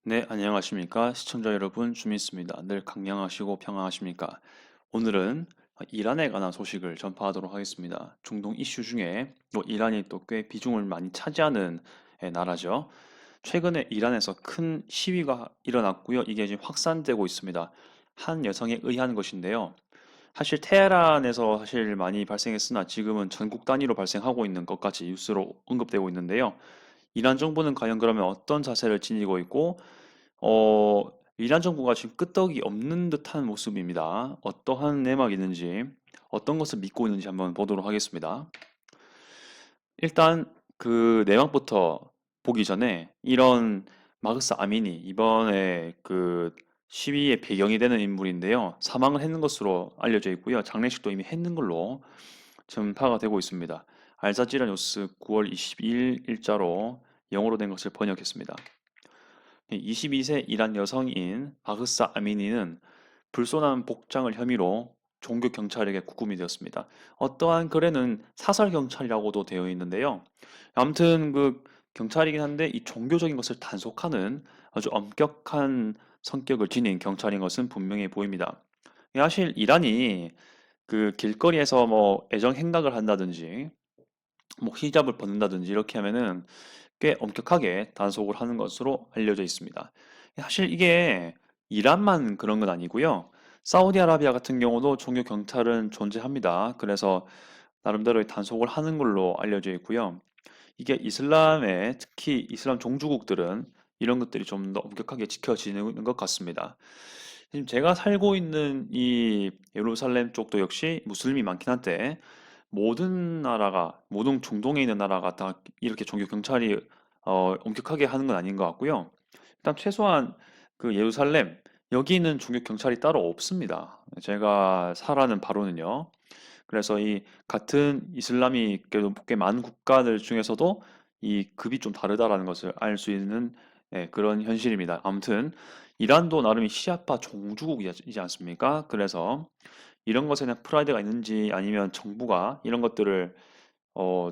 네, 안녕하십니까. 시청자 여러분, 주민수입니다. 늘 강량하시고 평안하십니까? 오늘은 이란에 관한 소식을 전파하도록 하겠습니다. 중동 이슈 중에 또 이란이 또 꽤 비중을 많이 차지하는 나라죠. 최근에 이란에서 큰 시위가 일어났고요. 이게 지금 확산되고 있습니다. 한 여성에 의한 것인데요. 사실 테헤란에서 사실 많이 발생했으나 지금은 전국 단위로 발생하고 있는 것까지 뉴스로 언급되고 있는데요. 이란 정부는 과연 그러면 어떤 자세를 지니고 있고 어, 이란 정부가 지금 끄떡이 없는 듯한 모습입니다. 어떠한 내막이 있는지, 어떤 것을 믿고 있는지 한번 보도록 하겠습니다. 일단 그 내막부터 보기 전에 이런 마흐사 아미니 이번에 그 시위의 배경이 되는 인물인데요. 사망을 했는 것으로 알려져 있고요. 장례식도 이미 했는 걸로 전파가 되고 있습니다. 알자지라 뉴스 9월 22일 일자로 영어로 된 것을 번역했습니다. 22세 이란 여성인 바흐사 아미니는 불손한 복장을 혐의로 종교 경찰에게 구금이 되었습니다. 어떠한 글에는 사설 경찰이라고도 되어 있는데요. 아무튼 그 경찰이긴 한데 이 종교적인 것을 단속하는 아주 엄격한 성격을 지닌 경찰인 것은 분명해 보입니다. 사실 이란이 그 길거리에서 뭐 애정 행각을 한다든지 뭐 히잡을 벗는다든지 이렇게 하면은 꽤 엄격하게 단속을 하는 것으로 알려져 있습니다. 사실 이게 이란만 그런 건 아니고요. 사우디아라비아 같은 경우도 종교 경찰은 존재합니다. 그래서 나름대로의 단속을 하는 걸로 알려져 있고요. 이게 이슬람의 특히 이슬람 종주국들은 이런 것들이 좀 더 엄격하게 지켜지는 것 같습니다. 지금 제가 살고 있는 이 예루살렘 쪽도 역시 무슬림이 많긴 한데 모든 나라가 모든 중동에 있는 나라가 다 이렇게 종교 경찰이 엄격하게 하는 건 아닌 것 같고요. 일단 최소한 그 예루살렘 여기는 종교 경찰이 따로 없습니다. 제가 살아는 바로는요. 그래서 이 같은 이슬람이 꽤 많은 국가들 중에서도 이 급이 좀 다르다라는 것을 알 수 있는 그런 현실입니다. 아무튼 이란도 나름의 시아파 종주국이지 않습니까? 그래서 이런 것에 대한 프라이드가 있는지 아니면 정부가 이런 것들을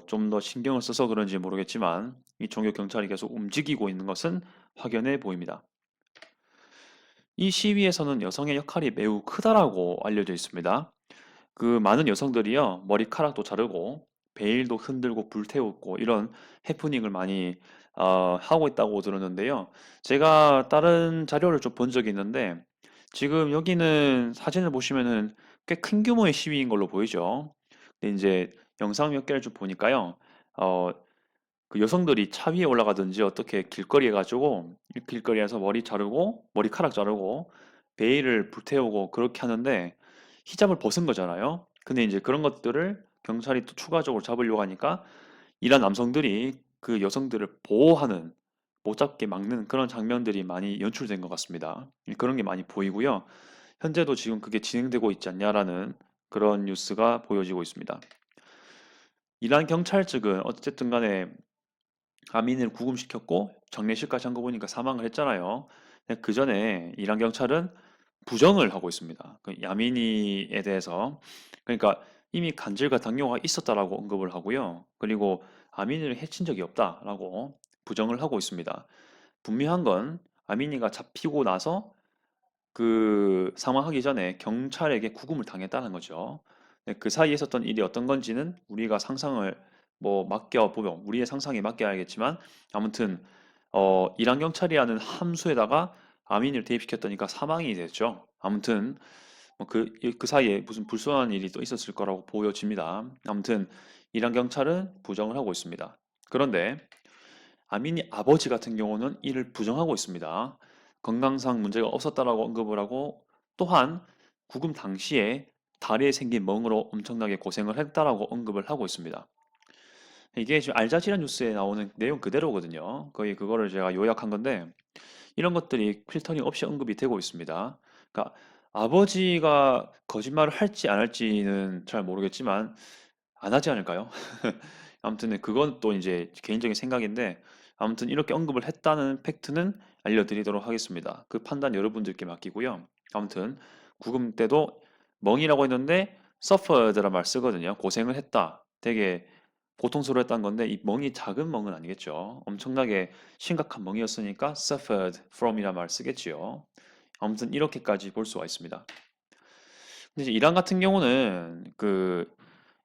좀 더 신경을 써서 그런지 모르겠지만 이 종교 경찰이 계속 움직이고 있는 것은 확연해 보입니다. 이 시위에서는 여성의 역할이 매우 크다라고 알려져 있습니다. 그 많은 여성들이요, 머리카락도 자르고, 베일도 흔들고 불태우고, 이런 해프닝을 많이 하고 있다고 들었는데요. 제가 다른 자료를 좀 본 적이 있는데, 지금 여기는 사진을 보시면은 꽤 큰 규모의 시위인 걸로 보이죠. 근데 이제 영상 몇 개를 좀 보니까요, 어, 그 여성들이 차 위에 올라가든지 어떻게 길거리에 가지고, 길거리에서 머리 자르고, 머리카락 자르고, 베일을 불태우고 그렇게 하는데, 히잡을 벗은 거잖아요. 근데 이제 그런 것들을 경찰이 또 추가적으로 잡으려고 하니까 이란 남성들이 그 여성들을 보호하는 못 잡게 막는 그런 장면들이 많이 연출된 것 같습니다. 그런 게 많이 보이고요. 현재도 지금 그게 진행되고 있지 않냐라는 그런 뉴스가 보여지고 있습니다. 이란 경찰 측은 어쨌든 간에 아민을 구금시켰고 장례식까지 한 거 보니까 사망을 했잖아요. 그 전에 이란 경찰은 부정을 하고 있습니다. 그 야민이에 대해서 그러니까 이미 간질과 당뇨가 있었다라고 언급을 하고요. 그리고 아민이를 해친 적이 없다라고 부정을 하고 있습니다. 분명한 건 아민이가 잡히고 나서 그 사망하기 전에 경찰에게 구금을 당했다는 거죠. 네, 그 사이에 있었던 일이 어떤 건지는 우리가 상상을 뭐 맡겨보면 우리의 상상에 맡겨야겠지만 아무튼 이란 경찰이라는 함수에다가 아민을 대입시켰다니까 사망이 됐죠. 아무튼 그 사이에 무슨 불순한 일이 또 있었을 거라고 보여집니다. 아무튼 이란 경찰은 부정을 하고 있습니다. 그런데 아민이 아버지 같은 경우는 이를 부정하고 있습니다. 건강상 문제가 없었다라고 언급을 하고 또한 구금 당시에 다리에 생긴 멍으로 엄청나게 고생을 했다라고 언급을 하고 있습니다. 이게 지금 알자지라 뉴스에 나오는 내용 그대로거든요. 거의 그거를 제가 요약한 건데 이런 것들이 필터링 없이 언급이 되고 있습니다. 그러니까 아버지가 거짓말을 할지 안 할지는 잘 모르겠지만 안 하지 않을까요? 아무튼 그건 또 이제 개인적인 생각인데 아무튼 이렇게 언급을 했다는 팩트는 알려드리도록 하겠습니다. 그 판단 여러분들께 맡기고요. 아무튼 구금 때도 멍이라고 했는데 suffered란 말 쓰거든요. 고생을 했다. 되게 고통스러웠다는 건데 이 멍이 작은 멍은 아니겠죠. 엄청나게 심각한 멍이었으니까 suffered from이란 말을 쓰겠지요. 아무튼 이렇게까지 볼 수가 있습니다. 근데 이제 이란 같은 경우는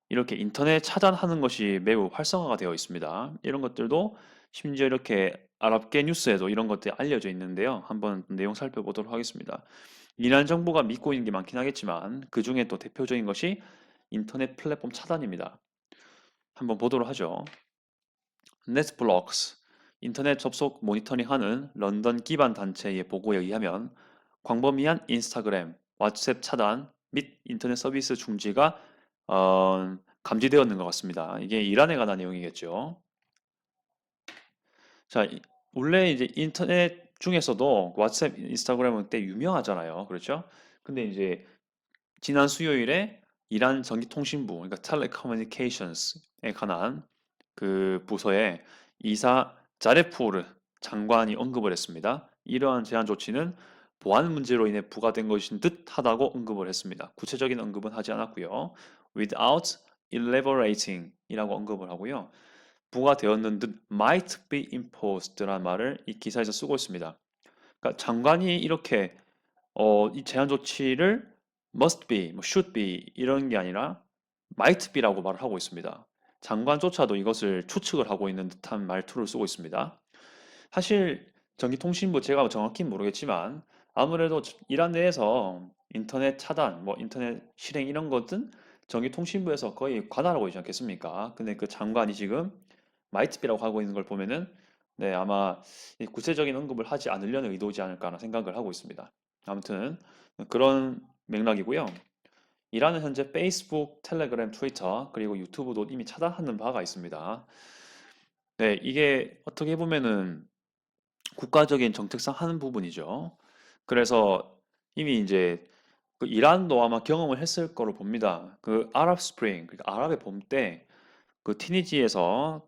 이렇게 인터넷 차단하는 것이 매우 활성화가 되어 있습니다. 이런 것들도 심지어 이렇게 아랍계 뉴스에도 이런 것들이 알려져 있는데요. 한번 내용 살펴보도록 하겠습니다. 이란 정부가 믿고 있는 게 많긴 하겠지만 그 중에 또 대표적인 것이 인터넷 플랫폼 차단입니다. 한번 보도록 하죠. 넷플럭스, 인터넷 접속 모니터링하는 런던 기반 단체의 보고에 의하면 광범위한 인스타그램, 왓츠앱 차단 및 인터넷 서비스 중지가 감지되었는 것 같습니다. 이게 이란에 관한 내용이겠죠. 자, 원래 이제 인터넷 중에서도 왓츠앱, 인스타그램은 꽤 유명하잖아요. 그렇죠? 근데 이제 지난 수요일에 이란 전기통신부, 그러니까 텔레커뮤니케이션스에 관한 그 부서의 이사 자레포르 장관이 언급을 했습니다. 이러한 제한 조치는 보안 문제로 인해 부과된 것인 듯하다고 언급을 했습니다. 구체적인 언급은 하지 않았고요. without elaborating 이라고 언급을 하고요. 부과되었는 듯 might be imposed라는 말을 이 기사에서 쓰고 있습니다. 그러니까 장관이 이렇게 이 제한 조치를 must be, 뭐 should be 이런 게 아니라 might be라고 말을 하고 있습니다. 장관조차도 이것을 추측을 하고 있는 듯한 말투를 쓰고 있습니다. 사실 전기통신부 제가 정확히 모르겠지만 아무래도 이란 내에서 인터넷 차단, 뭐 인터넷 실행 이런 것은 전기통신부에서 거의 관할하고 있지 않겠습니까? 근데 그 장관이 지금 might be라고 하고 있는 걸 보면은 네, 아마 이 구체적인 언급을 하지 않으려는 의도지 않을까라는 생각을 하고 있습니다. 아무튼 그런 맥락이고요. 이란은 현재 페이스북, 텔레그램, 트위터, 그리고 유튜브도 이미 차단하는 바가 있습니다. 네, 이게 어떻게 보면은 국가적인 정책상 하는 부분이죠. 그래서 이미 이제 그 이란도 아마 경험을 했을 거로 봅니다. 그 아랍 스프링, 그러니까 아랍의 봄 때 그 티니지에서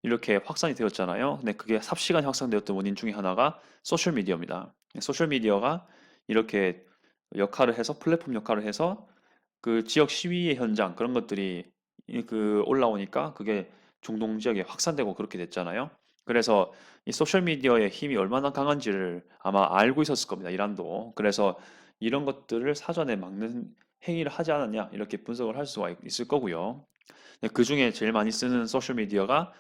이렇게 확산이 되었잖아요. 근데 그게 삽시간에 확산되었던 원인 중에 하나가 소셜 미디어입니다. 소셜 미디어가 이렇게 역할을 해서 플랫폼 역할을 해서 그 지역 시위의 현장 그런 것들이 올라오니까 그게 중동 지역에 확산되고 그렇게 됐잖아요. 그래서 이 소셜 미디어의 힘이 얼마나 강한지를 아마 알고 있었을 겁니다. 이란도. 그래서 이런 것들을 사전에 막는 행위를 하지 않았냐 이렇게 분석을 할 수가 있을 거고요. 그 중에 제일 많이 쓰는 소셜 미디어가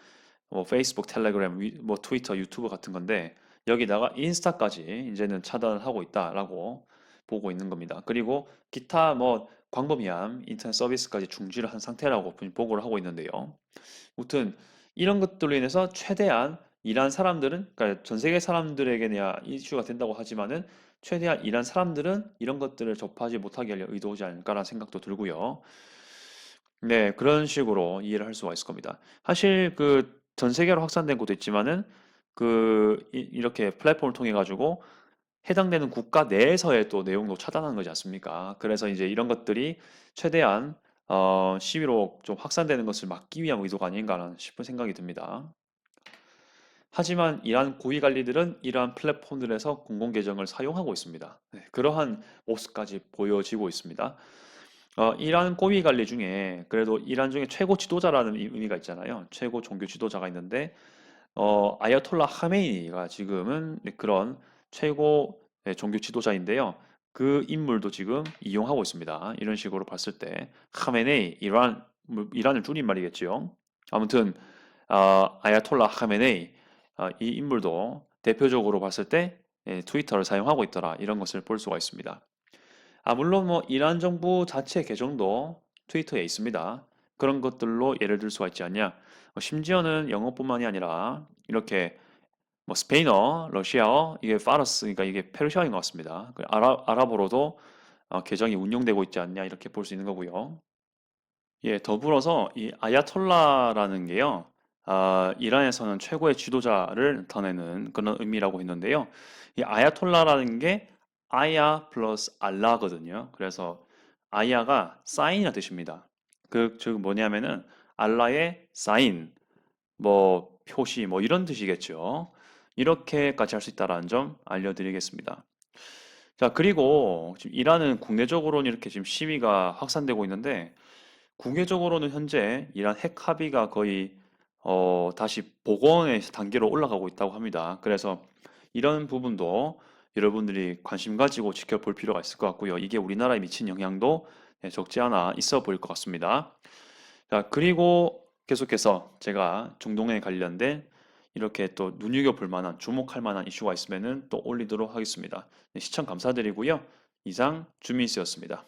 뭐 페이스북, 텔레그램, 뭐 트위터, 유튜브 같은 건데 여기다가 인스타까지 이제는 차단을 하고 있다라고 보고 있는 겁니다. 그리고 기타 뭐 광범위한 인터넷 서비스까지 중지를 한 상태라고 보고를 하고 있는데요. 아무튼 이런 것들로 인해서 최대한 이란 사람들은 그러니까 전 세계 사람들에게야 이슈가 된다고 하지만은 최대한 이란 사람들은 이런 것들을 접하지 못하게 하려 의도하지 않을까라는 생각도 들고요. 네, 그런 식으로 이해를 할 수가 있을 겁니다. 사실 전 세계로 확산된 곳도 있지만은 이렇게 플랫폼을 통해 가지고 해당되는 국가 내에서의 또 내용도 차단하는 거지 않습니까? 그래서 이제 이런 것들이 최대한 시위로 좀 확산되는 것을 막기 위한 의도가 아닌가 싶은 생각이 듭니다. 하지만 이러한 고위 관리들은 이러한 플랫폼들에서 공공 계정을 사용하고 있습니다. 네, 그러한 모습까지 보여지고 있습니다. 이란 고위 관리 중에 그래도 이란 중에 최고 지도자라는 의미가 있잖아요. 최고 종교 지도자가 있는데 아야톨라 하메이니가 지금은 네, 그런 최고 네, 종교 지도자인데요. 그 인물도 지금 이용하고 있습니다. 이런 식으로 봤을 때 하메네이 이란을 줄임말이겠지요. 아무튼 아야톨라 하메네이 이 인물도 대표적으로 봤을 때 트위터를 사용하고 있더라 이런 것을 볼 수가 있습니다. 물론 뭐 이란 정부 자체 계정도 트위터에 있습니다. 그런 것들로 예를 들 수가 있지 않냐. 심지어는 영어뿐만이 아니라 이렇게 뭐 스페인어, 러시아어, 이게 파르스, 그러니까 이게 페르시아인 것 같습니다. 아랍어로도 계정이 운영되고 있지 않냐 이렇게 볼 수 있는 거고요. 예, 더불어서 이 아야톨라라는 게요, 이란에서는 최고의 지도자를 나타내는 그런 의미라고 했는데요. 이 아야톨라라는 게 아야 플러스 알라거든요. 그래서 아야가 사인이라는 뜻입니다. 즉 뭐냐면은 알라의 사인, 뭐 표시, 뭐 이런 뜻이겠죠. 이렇게까지 할 수 있다라는 점 알려드리겠습니다. 자, 그리고 지금 이란은 국내적으로는 이렇게 지금 시위가 확산되고 있는데 국외적으로는 현재 이란 핵 합의가 거의 다시 복원의 단계로 올라가고 있다고 합니다. 그래서 이런 부분도 여러분들이 관심 가지고 지켜볼 필요가 있을 것 같고요. 이게 우리나라에 미친 영향도 적지 않아 있어 보일 것 같습니다. 자, 그리고 계속해서 제가 중동에 관련된 이렇게 또 눈여겨볼 만한, 주목할 만한 이슈가 있으면은 또 올리도록 하겠습니다. 네, 시청 감사드리고요. 이상 주민수였습니다.